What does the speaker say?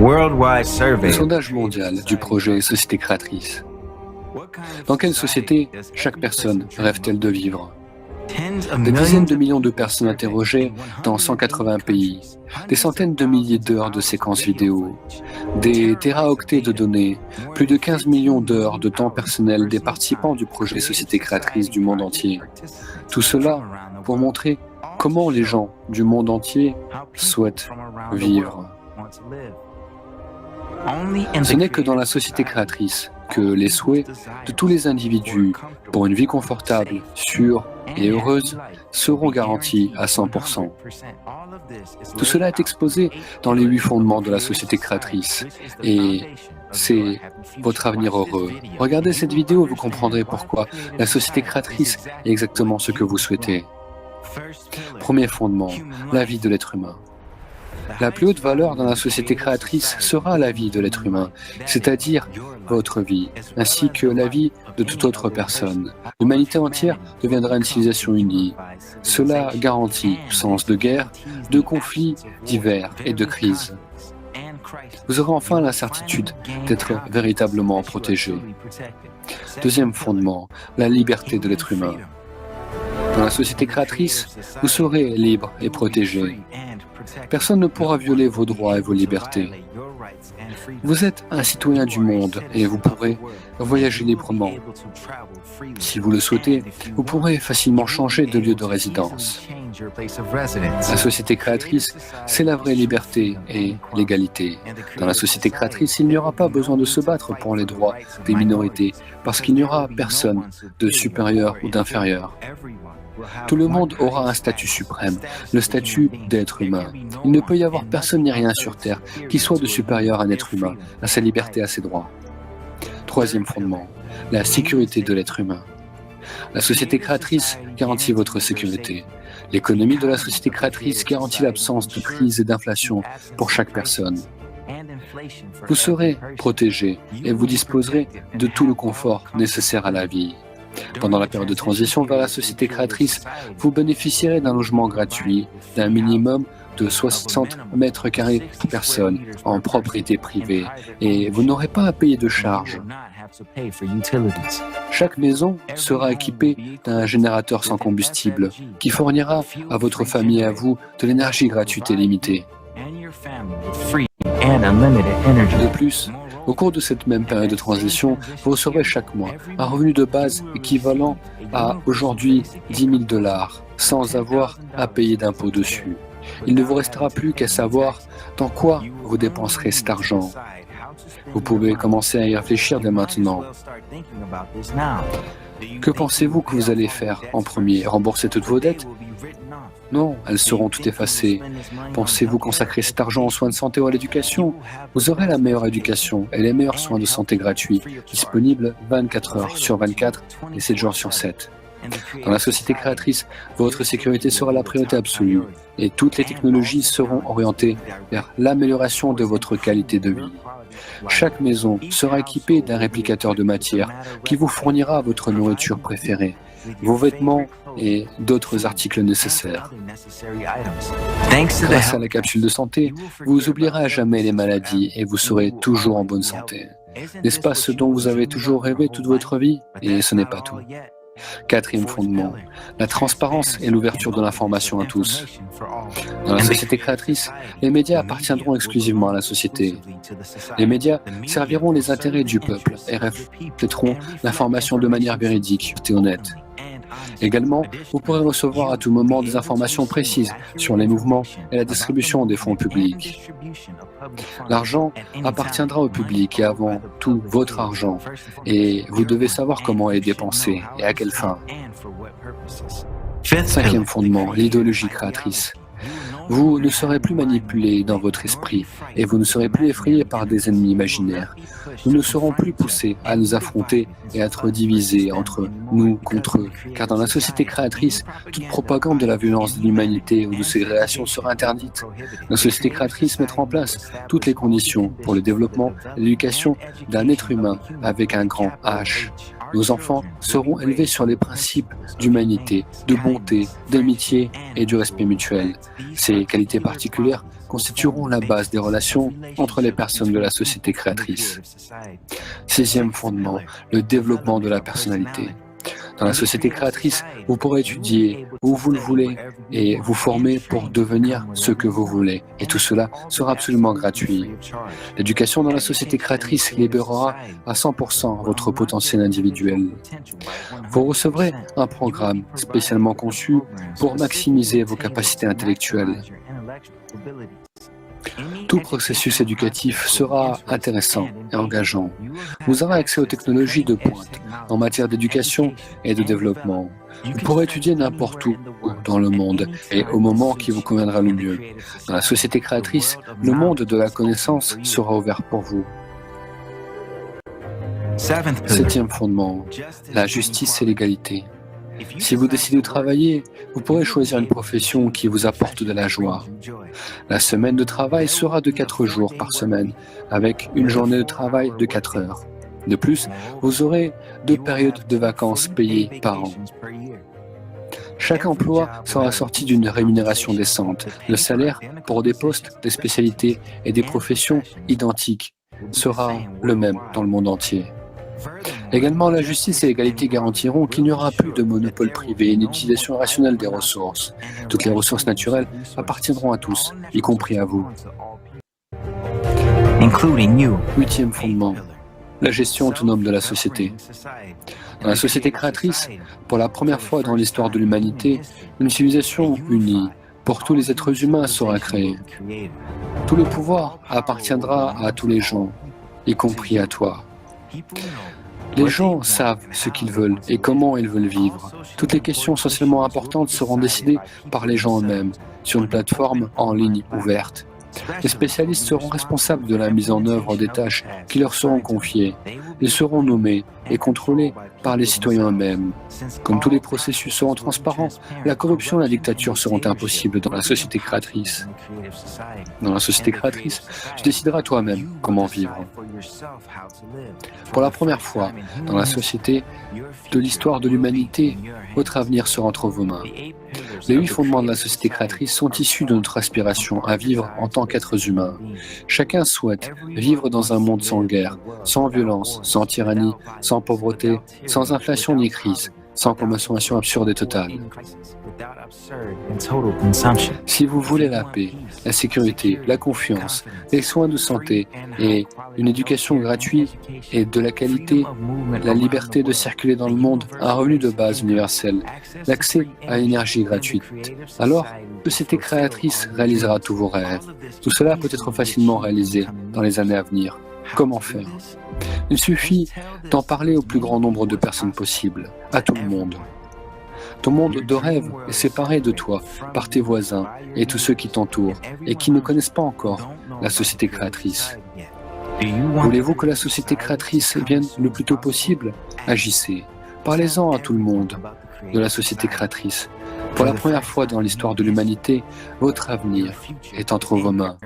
Le sondage mondial du projet Société créatrice. Dans quelle société chaque personne rêve-t-elle de vivre? Des dizaines de millions de personnes interrogées dans 180 pays, des centaines de milliers d'heures de séquences vidéo, des téraoctets de données, plus de 15 millions d'heures de temps personnel des participants du projet Société créatrice du monde entier. Tout cela pour montrer comment les gens du monde entier souhaitent vivre. Ce n'est que dans la société créatrice que les souhaits de tous les individus pour une vie confortable, sûre et heureuse seront garantis à 100%. Tout cela est exposé dans les 8 fondements de la société créatrice et c'est votre avenir heureux. Regardez cette vidéo et vous comprendrez pourquoi la société créatrice est exactement ce que vous souhaitez. Premier fondement, la vie de l'être humain. La plus haute valeur dans la société créatrice sera la vie de l'être humain, c'est-à-dire votre vie, ainsi que la vie de toute autre personne. L'humanité entière deviendra une civilisation unie. Cela garantit l'absence de guerre, de conflits divers et de crises. Vous aurez enfin la certitude d'être véritablement protégé. Deuxième fondement, la liberté de l'être humain. Dans la société créatrice, vous serez libre et protégé. Personne ne pourra violer vos droits et vos libertés. Vous êtes un citoyen du monde et vous pourrez voyager librement. Si vous le souhaitez, vous pourrez facilement changer de lieu de résidence. La société créatrice, c'est la vraie liberté et l'égalité. Dans la société créatrice, il n'y aura pas besoin de se battre pour les droits des minorités, parce qu'il n'y aura personne de supérieur ou d'inférieur. Tout le monde aura un statut suprême, le statut d'être humain. Il ne peut y avoir personne ni rien sur Terre qui soit de supérieur à un être humain, à sa liberté, à ses droits. Troisième fondement, la sécurité de l'être humain. La société créatrice garantit votre sécurité. L'économie de la société créatrice garantit l'absence de crise et d'inflation pour chaque personne. Vous serez protégé et vous disposerez de tout le confort nécessaire à la vie. Pendant la période de transition vers la société créatrice, vous bénéficierez d'un logement gratuit, d'un minimum de 60 mètres carrés par personne en propriété privée et vous n'aurez pas à payer de charges. Chaque maison sera équipée d'un générateur sans combustible qui fournira à votre famille et à vous de l'énergie gratuite et limitée. De plus, au cours de cette même période de transition, vous recevrez chaque mois un revenu de base équivalent à aujourd'hui $10 000 sans avoir à payer d'impôts dessus. Il ne vous restera plus qu'à savoir dans quoi vous dépenserez cet argent. Vous pouvez commencer à y réfléchir dès maintenant. Que pensez-vous que vous allez faire en premier? Rembourser toutes vos dettes? Non, elles seront toutes effacées. Pensez-vous consacrer cet argent aux soins de santé ou à l'éducation? Vous aurez la meilleure éducation et les meilleurs soins de santé gratuits, disponibles 24 heures sur 24 et 7 jours sur 7. Dans la société créatrice, votre sécurité sera la priorité absolue et toutes les technologies seront orientées vers l'amélioration de votre qualité de vie. Chaque maison sera équipée d'un réplicateur de matière qui vous fournira votre nourriture préférée, vos vêtements et d'autres articles nécessaires. Grâce à la capsule de santé, vous oublierez à jamais les maladies et vous serez toujours en bonne santé. N'est-ce pas ce dont vous avez toujours rêvé toute votre vie? Et ce n'est pas tout. Quatrième fondement, la transparence et l'ouverture de l'information à tous. Dans la société créatrice, les médias appartiendront exclusivement à la société. Les médias serviront les intérêts du peuple et refléteront l'information de manière véridique et honnête. Également, vous pourrez recevoir à tout moment des informations précises sur les mouvements et la distribution des fonds publics. L'argent appartiendra au public et avant tout votre argent, et vous devez savoir comment est dépensé et à quelle fin. Cinquième fondement, l'idéologie créatrice. Vous ne serez plus manipulé dans votre esprit et vous ne serez plus effrayé par des ennemis imaginaires. Nous ne serons plus poussés à nous affronter et à être divisés entre nous contre eux, car dans la société créatrice, toute propagande de la violence de l'humanité ou de ses créations sera interdite. La société créatrice mettra en place toutes les conditions pour le développement et l'éducation d'un être humain avec un grand H. Nos enfants seront élevés sur les principes d'humanité, de bonté, d'amitié et du respect mutuel. Ces qualités particulières constitueront la base des relations entre les personnes de la société créatrice. 6e fondement, le développement de la personnalité. Dans la société créatrice, vous pourrez étudier où vous le voulez et vous former pour devenir ce que vous voulez. Et tout cela sera absolument gratuit. L'éducation dans la société créatrice libérera à 100% votre potentiel individuel. Vous recevrez un programme spécialement conçu pour maximiser vos capacités intellectuelles. Tout processus éducatif sera intéressant et engageant. Vous aurez accès aux technologies de pointe en matière d'éducation et de développement. Vous pourrez étudier n'importe où dans le monde et au moment qui vous conviendra le mieux. Dans la société créatrice, le monde de la connaissance sera ouvert pour vous. 7e fondement, la justice et l'égalité. Si vous décidez de travailler, vous pourrez choisir une profession qui vous apporte de la joie. La semaine de travail sera de 4 jours par semaine, avec une journée de travail de 4 heures. De plus, vous aurez 2 périodes de vacances payées par an. Chaque emploi sera assorti d'une rémunération décente. Le salaire pour des postes, des spécialités et des professions identiques sera le même dans le monde entier. Également, la justice et l'égalité garantiront qu'il n'y aura plus de monopole privé et une utilisation rationnelle des ressources. Toutes les ressources naturelles appartiendront à tous, y compris à vous. 8e fondement, la gestion autonome de la société. Dans la société créatrice, pour la première fois dans l'histoire de l'humanité, une civilisation unie pour tous les êtres humains sera créée. Tout le pouvoir appartiendra à tous les gens, y compris à toi. Les gens savent ce qu'ils veulent et comment ils veulent vivre. Toutes les questions socialement importantes seront décidées par les gens eux-mêmes, sur une plateforme en ligne ouverte. Les spécialistes seront responsables de la mise en œuvre des tâches qui leur seront confiées. Ils seront nommés et contrôlés par les citoyens eux-mêmes. Comme tous les processus seront transparents, la corruption et la dictature seront impossibles dans la société créatrice. Dans la société créatrice, tu décideras toi-même comment vivre. Pour la première fois dans la société de l'histoire de l'humanité, votre avenir sera entre vos mains. Les 8 fondements de la société créatrice sont issus de notre aspiration à vivre en tant qu'êtres humains. Chacun souhaite vivre dans un monde sans guerre, sans violence, sans tyrannie, sans pauvreté, sans inflation ni crise, sans consommation absurde et totale. Si vous voulez la paix, la sécurité, la confiance, les soins de santé et une éducation gratuite et de la qualité, la liberté de circuler dans le monde, un revenu de base universel, l'accès à l'énergie gratuite, alors la société créatrice réalisera tous vos rêves. Tout cela peut être facilement réalisé dans les années à venir. Comment faire? Il suffit d'en parler au plus grand nombre de personnes possible, à tout le monde. Ton monde de rêve est séparé de toi par tes voisins et tous ceux qui t'entourent et qui ne connaissent pas encore la société créatrice. Voulez-vous que la société créatrice vienne le plus tôt possible? Agissez. Parlez-en à tout le monde de la société créatrice. Pour la première fois dans l'histoire de l'humanité, votre avenir est entre vos mains.